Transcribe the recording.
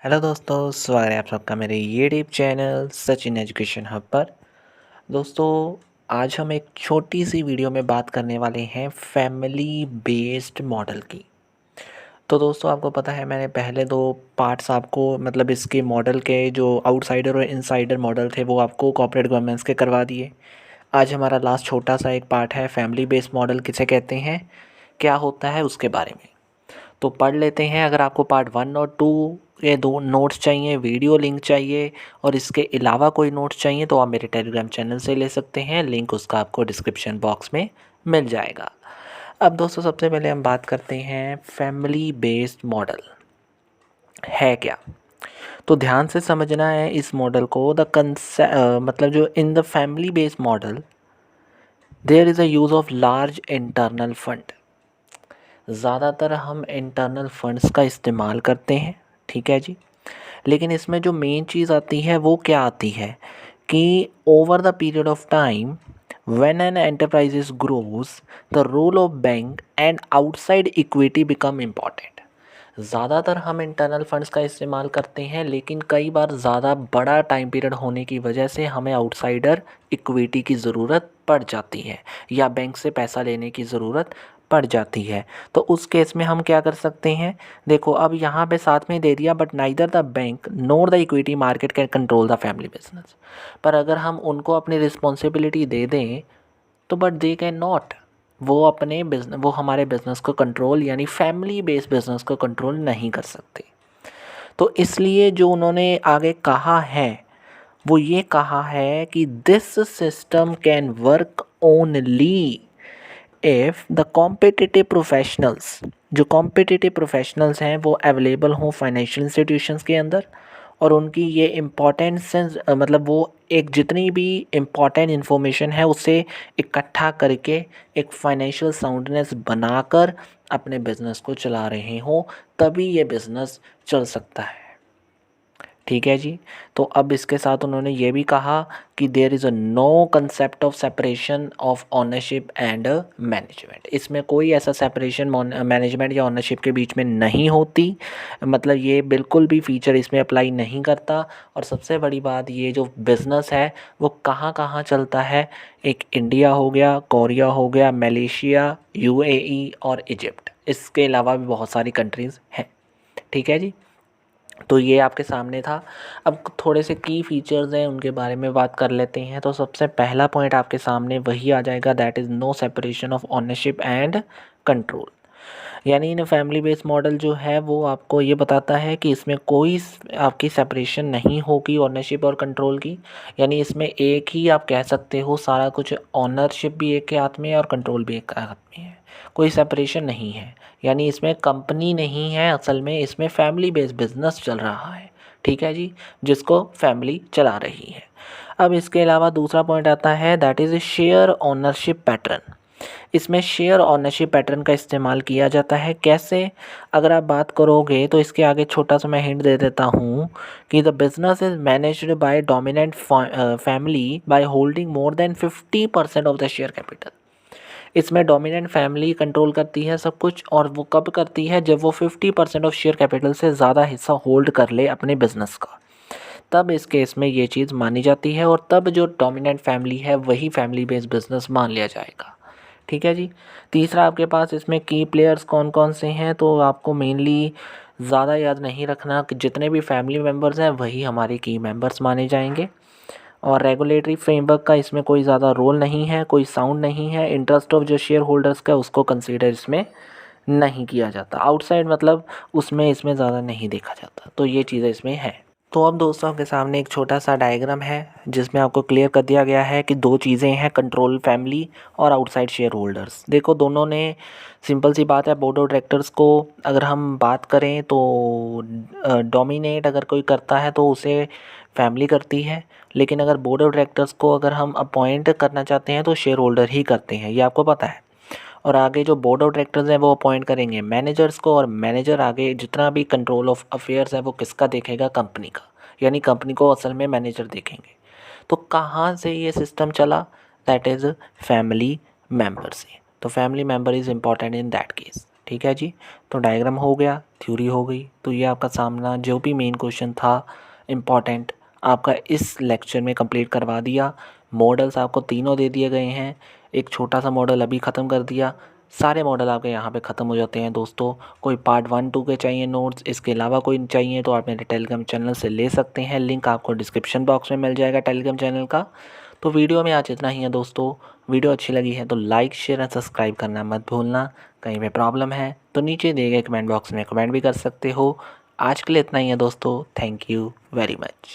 Hello दोस्तों, स्वागत है आप सबका मेरे YouTube channel Sachin education hub पर। दोस्तों, आज हम एक छोटी सी वीडियो में बात करने वाले हैं फैमिली बेस्ड मॉडल की। तो दोस्तों, आपको पता है मैंने पहले दो पार्ट्स आपको मतलब इसके मॉडल के जो आउटसाइडर और इनसाइडर मॉडल थे वो आपको कॉर्पोरेट गवर्नेंस के करवा दिए। आज हमारा लास्ट छोटा सा एक पार्ट है फैमिली बेस्ड मॉडल किसे कहते हैं, क्या होता है उसके बारे में। तो पढ़ लेते हैं। अगर आपको पार्ट 1 और 2 ये दो नोट्स चाहिए, वीडियो लिंक चाहिए और इसके अलावा कोई नोट्स चाहिए तो आप मेरे टेलीग्राम चैनल से ले सकते हैं। लिंक उसका आपको डिस्क्रिप्शन बॉक्स में मिल जाएगा। अब दोस्तों, सबसे पहले हम बात करते हैं फैमिली बेस्ड मॉडल है क्या। तो ध्यान से समझना है इस मॉडल को। मतलब जो in the family based model there is a use of large internal fund. ज़्यादातर हम इंटरनल फंड्स का इस्तेमाल करते हैं, ठीक है जी। लेकिन इसमें जो मेन चीज़ आती है वो क्या आती है कि over the period of time when an enterprises grows the role of bank and outside equity become important. ज़्यादातर हम इंटरनल फंड्स का इस्तेमाल करते हैं, लेकिन कई बार ज़्यादा बड़ा टाइम पीरियड होने की वजह से हमें आउटसाइडर इक्विटी की ज़रूरत पड़ जाती है या बैंक से पैसा लेने की ज़रूरत पड़ जाती है। तो उस केस में हम क्या कर सकते हैं, देखो अब यहाँ पे साथ में दे दिया but neither the bank NOR the equity market can control the family business. पर अगर हम उनको अपनी रिस्पॉन्सिबिलिटी दे दें तो बट दे कैन नॉट, वो हमारे बिजनेस को कंट्रोल यानी फैमिली बेस्ड बिजनेस को कंट्रोल नहीं कर सकते। तो इसलिए जो उन्होंने आगे कहा है वो ये कहा है कि this system can work only if the competitive professionals, जो कॉम्पिटिटिव प्रोफेशनल्स हैं वो अवेलेबल हों फाइनेंशियल इंस्टीट्यूशंस के अंदर और उनकी ये इम्पॉर्टेंस मतलब वो एक जितनी भी इम्पॉर्टेंट इन्फॉर्मेशन है उसे इकट्ठा करके एक फाइनेंशियल साउंडनेस बनाकर अपने बिजनेस को चला रहे हों, तभी ये बिज़नेस चल सकता है, ठीक है जी। तो अब इसके साथ उन्होंने ये भी कहा कि there is a no concept of separation of ownership and management. इसमें कोई ऐसा सेपरेशन मैनेजमेंट या ओनरशिप के बीच में नहीं होती, मतलब ये बिल्कुल भी फीचर इसमें अप्लाई नहीं करता। और सबसे बड़ी बात, ये जो बिज़नेस है वो कहाँ कहाँ चलता है, एक इंडिया हो गया, कोरिया हो गया, मलेशिया, यूएई और इजिप्ट, इसके अलावा भी बहुत सारी कंट्रीज़ हैं, ठीक है जी। तो ये आपके सामने था। अब थोड़े से की फीचर्स हैं उनके बारे में बात कर लेते हैं। तो सबसे पहला पॉइंट आपके सामने वही आ जाएगा, that is no separation of ownership and control. यानी इन फैमिली बेस्ड मॉडल जो है वो आपको ये बताता है कि इसमें कोई आपकी सेपरेशन नहीं होगी ओनरशिप और कंट्रोल की। यानी इसमें एक ही आप कह सकते हो सारा कुछ, ओनरशिप भी एक के हाथ में है और कंट्रोल भी एक के हाथ में है, कोई सेपरेशन नहीं है। यानी इसमें कंपनी नहीं है, असल में इसमें फैमिली बेस्ड बिजनेस चल रहा है, ठीक है जी, जिसको फैमिली चला रही है। अब इसके अलावा दूसरा पॉइंट आता है that is a share ownership pattern. इसमें शेयर ओनरशिप पैटर्न का इस्तेमाल किया जाता है। कैसे, अगर आप बात करोगे तो इसके आगे छोटा सा मैं हिंट दे देता हूँ कि the business is managed by dominant family by holding more than 50% of the share capital. इसमें डोमिनेंट फैमिली कंट्रोल करती है सब कुछ, और वो कब करती है, जब वो 50% ऑफ शेयर कैपिटल से ज़्यादा हिस्सा होल्ड कर ले अपने बिजनेस का, तब इस केस में ये चीज़ मानी जाती है और तब जो डोमिनेंट फैमिली है वही फैमिली बेस्ड बिजनेस मान लिया जाएगा, ठीक है जी। तीसरा आपके पास इसमें की प्लेयर्स कौन कौन से हैं, तो आपको मेनली ज़्यादा याद नहीं रखना कि जितने भी फैमिली मेम्बर्स हैं वही हमारे की मेंबर्स माने जाएंगे। और रेगुलेटरी फ्रेमवर्क का इसमें कोई ज़्यादा रोल नहीं है, कोई साउंड नहीं है। इंटरेस्ट ऑफ जो शेयर होल्डर्स का उसको कंसीडर इसमें नहीं किया जाता, आउटसाइड मतलब उसमें इसमें ज़्यादा नहीं देखा जाता। तो ये चीज़ें इसमें है। तो अब दोस्तों आपके सामने एक छोटा सा डायग्राम है जिसमें आपको क्लियर कर दिया गया है कि दो चीज़ें हैं, कंट्रोल फैमिली और आउटसाइड शेयर होल्डर्स। देखो दोनों ने, सिंपल सी बात है, बोर्ड ऑफ डायरेक्टर्स को अगर हम बात करें तो डोमिनेट अगर कोई करता है तो उसे फैमिली करती है, लेकिन अगर बोर्ड ऑफ डायरेक्टर्स को अगर हम अपॉइंट करना चाहते हैं तो शेयर होल्डर ही करते हैं, ये आपको पता है। और आगे जो बोर्ड ऑफ डायरेक्टर्स हैं वो अपॉइंट करेंगे मैनेजर्स को, और मैनेजर आगे जितना भी कंट्रोल ऑफ अफेयर्स है वो किसका देखेगा, कंपनी का, यानी कंपनी को असल में मैनेजर देखेंगे। तो कहाँ से ये सिस्टम चला, दैट इज़ फैमिली मेम्बर से। तो family member is important in that case, ठीक है जी। तो डायग्राम हो गया, थ्योरी हो गई। तो ये आपका सामना जो भी मेन क्वेश्चन था इम्पॉर्टेंट आपका इस लेक्चर में कंप्लीट करवा दिया। मॉडल्स आपको तीनों दे दिए गए हैं, एक छोटा सा मॉडल अभी ख़त्म कर दिया। सारे मॉडल आपके यहाँ पे ख़त्म हो जाते हैं दोस्तों। कोई पार्ट 1-2 के चाहिए नोट्स, इसके अलावा कोई चाहिए तो आप मेरे टेलीग्राम चैनल से ले सकते हैं। लिंक आपको डिस्क्रिप्शन बॉक्स में मिल जाएगा टेलीग्राम चैनल का। तो वीडियो में आज इतना ही है दोस्तों। वीडियो अच्छी लगी है तो लाइक शेयर एंड सब्सक्राइब करना मत भूलना। कहीं पे प्रॉब्लम है तो नीचे दिए गए कमेंट बॉक्स में कमेंट भी कर सकते हो। आज के लिए इतना ही है दोस्तों। Thank you very much.